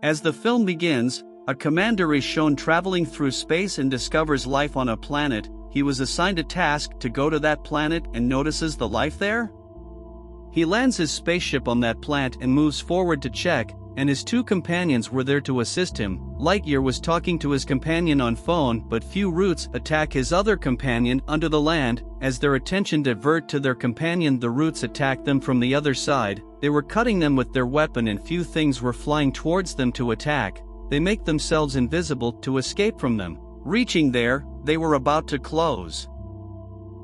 As the film begins, a commander is shown traveling through space and discovers life on a planet. He was assigned a task to go to that planet and notices the life there. He lands his spaceship on that planet and moves forward to check, and his two companions were there to assist him. Lightyear was talking to his companion on phone, but few roots attack his other companion under the land. As their attention divert to their companion, the roots attack them from the other side. They were cutting them with their weapon and few things were flying towards them to attack. They make themselves invisible to escape from them. Reaching there, they were about to close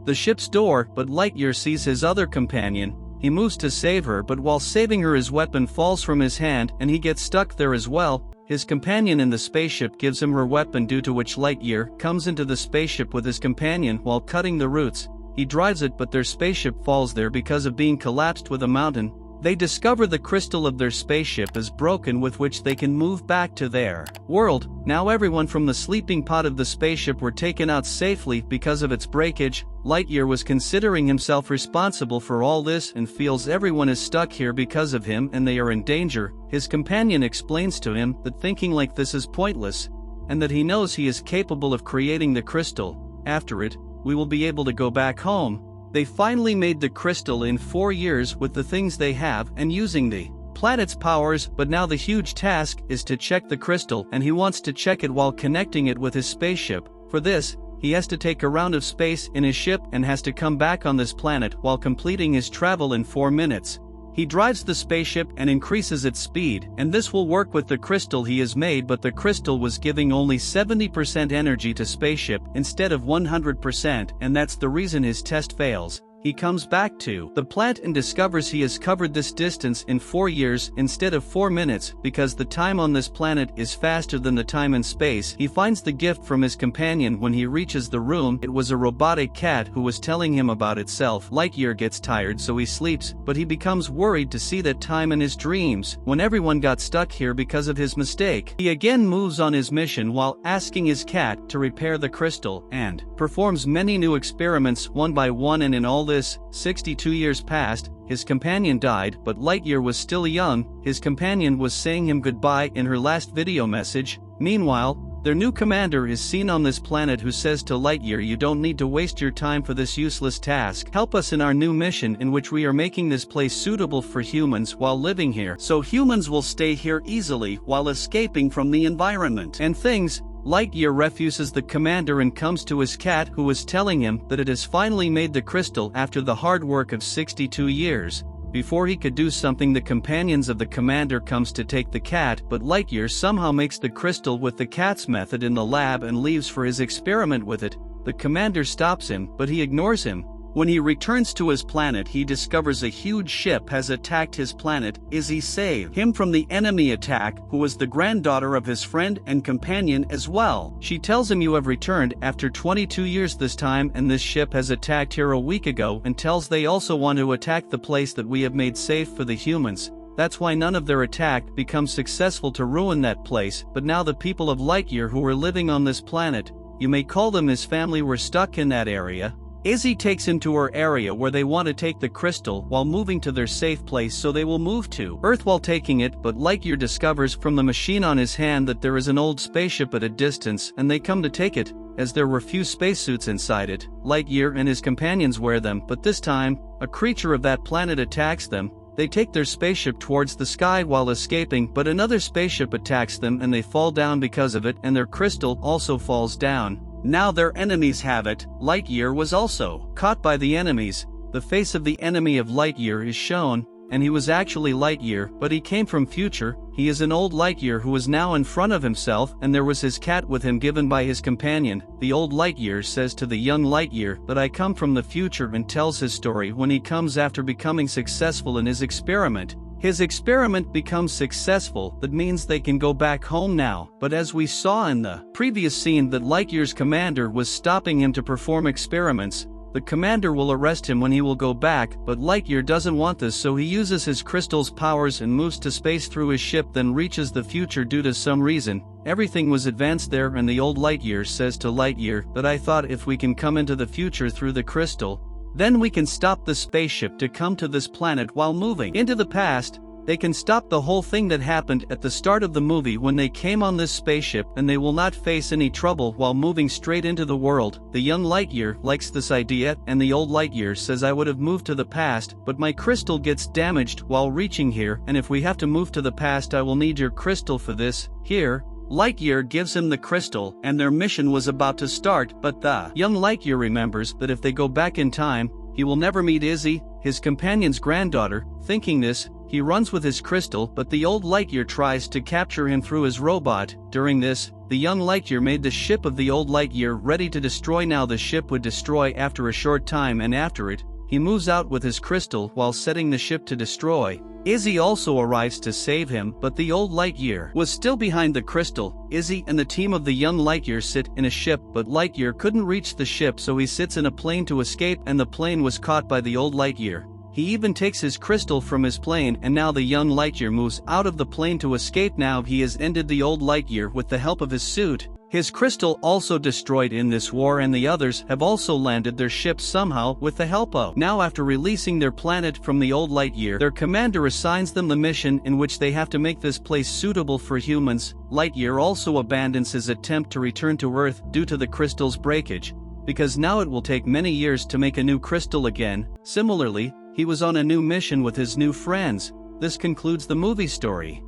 the ship's door, but Lightyear sees his other companion. He moves to save her, but while saving her his weapon falls from his hand and he gets stuck there as well. His companion in the spaceship gives him her weapon, due to which Lightyear comes into the spaceship with his companion while cutting the roots. He drives it, but their spaceship falls there because of being collapsed with a mountain. They discover the crystal of their spaceship is broken, with which they can move back to their world. Now everyone from the sleeping pod of the spaceship were taken out safely because of its breakage. Lightyear was considering himself responsible for all this and feels everyone is stuck here because of him and they are in danger. His companion explains to him that thinking like this is pointless, and that he knows he is capable of creating the crystal. After it, we will be able to go back home. They finally made the crystal in 4 years with the things they have and using the planet's powers, but now the huge task is to check the crystal, and he wants to check it while connecting it with his spaceship. For this, he has to take a round of space in his ship and has to come back on this planet while completing his travel in 4 minutes. He drives the spaceship and increases its speed, and this will work with the crystal he has made, but the crystal was giving only 70% energy to spaceship instead of 100%, and that's the reason his test fails. He comes back to the planet and discovers he has covered this distance in 4 years instead of 4 minutes, because the time on this planet is faster than the time in space. He finds the gift from his companion when he reaches the room. It was a robotic cat who was telling him about itself. Lightyear gets tired, so he sleeps, but he becomes worried to see that time in his dreams, when everyone got stuck here because of his mistake. He again moves on his mission while asking his cat to repair the crystal, and performs many new experiments one by one, and in all this, 62 years passed. His companion died, but Lightyear was still young. His companion was saying him goodbye in her last video message. Meanwhile, their new commander is seen on this planet, who says to Lightyear, "You don't need to waste your time for this useless task. Help us in our new mission, in which we are making this place suitable for humans while living here, so humans will stay here easily while escaping from the environment and things." Lightyear refuses the commander and comes to his cat, who is telling him that it has finally made the crystal after the hard work of 62 years. Before he could do something, the companions of the commander comes to take the cat, but Lightyear somehow makes the crystal with the cat's method in the lab and leaves for his experiment with it. The commander stops him, but he ignores him. When he returns to his planet, he discovers a huge ship has attacked his planet. Izzy saved him from the enemy attack, who was the granddaughter of his friend and companion as well. She tells him, "You have returned after 22 years this time, and this ship has attacked here a week ago," and tells they also want to attack the place that we have made safe for the humans. That's why none of their attack becomes successful to ruin that place. But now the people of Lightyear who were living on this planet, you may call them his family, were stuck in that area. Izzy takes him to her area where they want to take the crystal while moving to their safe place, so they will move to Earth while taking it, but Lightyear discovers from the machine on his hand that there is an old spaceship at a distance, and they come to take it. As there were few spacesuits inside it, Lightyear and his companions wear them, but this time, a creature of that planet attacks them. They take their spaceship towards the sky while escaping, but another spaceship attacks them and they fall down because of it, and their crystal also falls down. Now their enemies have it. Lightyear was also caught by the enemies. The face of the enemy of Lightyear is shown, and he was actually Lightyear, but he came from future. He is an old Lightyear who is now in front of himself, and there was his cat with him given by his companion. The old Lightyear says to the young Lightyear that I come from the future, and tells his story when he comes after becoming successful in his experiment. His experiment becomes successful, that means they can go back home now, but as we saw in the previous scene that Lightyear's commander was stopping him to perform experiments, the commander will arrest him when he will go back, but Lightyear doesn't want this, so he uses his crystal's powers and moves to space through his ship, then reaches the future due to some reason. Everything was advanced there, and the old Lightyear says to Lightyear that I thought if we can come into the future through the crystal, then we can stop the spaceship to come to this planet while moving into the past. They can stop the whole thing that happened at the start of the movie when they came on this spaceship, and they will not face any trouble while moving straight into the world. The young Lightyear likes this idea, and the old Lightyear says, I would have moved to the past, but my crystal gets damaged while reaching here, and if we have to move to the past I will need your crystal for this. Here, Lightyear gives him the crystal, and their mission was about to start, but the young Lightyear remembers that if they go back in time, he will never meet Izzy, his companion's granddaughter. Thinking this, he runs with his crystal, but the old Lightyear tries to capture him through his robot. During this, the young Lightyear made the ship of the old Lightyear ready to destroy. Now the ship would destroy after a short time, and after it, he moves out with his crystal while setting the ship to destroy. Izzy also arrives to save him, but the old Lightyear was still behind the crystal. Izzy and the team of the young Lightyear sit in a ship, but Lightyear couldn't reach the ship, so he sits in a plane to escape, and the plane was caught by the old Lightyear. He even takes his crystal from his plane, and now the young Lightyear moves out of the plane to escape. Now he has ended the old Lightyear with the help of his suit. His crystal also destroyed in this war, and the others have also landed their ship somehow with the help of. Now after releasing their planet from the old Lightyear, their commander assigns them the mission in which they have to make this place suitable for humans. Lightyear also abandons his attempt to return to Earth due to the crystal's breakage, because now it will take many years to make a new crystal again. Similarly, he was on a new mission with his new friends. This concludes the movie story.